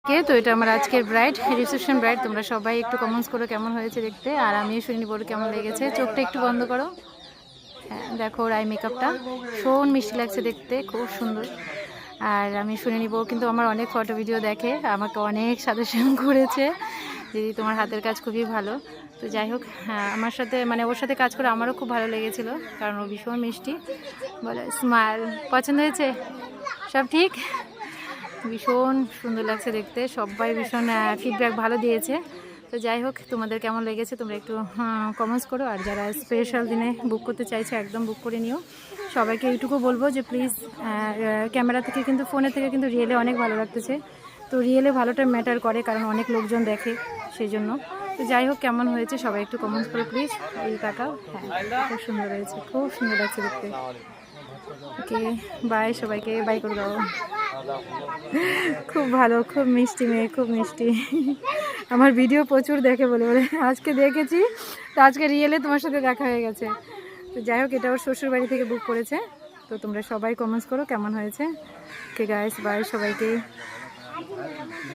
তো এটা আমার আজকের ব্রাইড, রিসেপশন ব্রাইড। তোমরা সবাই একটু কমেন্টস করো কেমন হয়েছে দেখতে। আর আমিও শুনিনি বলে কেমন লেগেছে। চোখটা একটু বন্ধ করো। হ্যাঁ দেখো, ওর আই মেকআপটা ভীষণ মিষ্টি লাগছে দেখতে, খুব সুন্দর। আর আমি শুনিনি বউ কিন্তু আমার অনেক ফটো ভিডিও দেখে, আমাকে অনেক সাজেশন করেছে দিদি তোমার হাতের কাজ খুবই ভালো। তো যাই হোক, হ্যাঁ আমার সাথে মানে ওর সাথে কাজ করে আমারও খুব ভালো লেগেছিলো, কারণ ও ভীষণ মিষ্টি। বলে স্মাইল পছন্দ হয়েছে, সব ঠিক, ভীষণ সুন্দর লাগছে দেখতে। সবাই ভীষণ ফিডব্যাক ভালো দিয়েছে। তো যাই হোক, তোমাদের কেমন লেগেছে তোমরা একটু কমেন্টস করো। আর যারা স্পেশাল দিনে বুক করতে চাইছে একদম বুক করে নিও। সবাইকে এইটুকু বলবো যে প্লিজ, ক্যামেরা থেকে কিন্তু ফোনের থেকে কিন্তু রিয়েলে অনেক ভালো লাগতেছে। তো রিয়েলে ভালোটা ম্যাটার করে, কারণ অনেক লোকজন দেখে সেই জন্য। তো যাই হোক, কেমন হয়েছে সবাই একটু কমেন্টস করো প্লিজ। এই তাকাও, হ্যাঁ খুব সুন্দর হয়েছে, খুব সুন্দর লাগছে দেখতে। ওকে বাই, সবাইকে বাই করে দাও। খুব ভালো, খুব মিষ্টি মেয়ে, খুব মিষ্টি। আমার ভিডিও প্রচুর দেখে বলে বলে আজকে দেখেছি, তো আজকে রিয়েলে তোমার সাথে দেখা হয়ে গেছে। তো যাই হোক, এটা ওর শ্বশুর বাড়ি থেকে বুক করেছে। তো তোমরা সবাই কমেন্টস করো কেমন হয়েছে। ওকে গাইস বাই সবাইকে।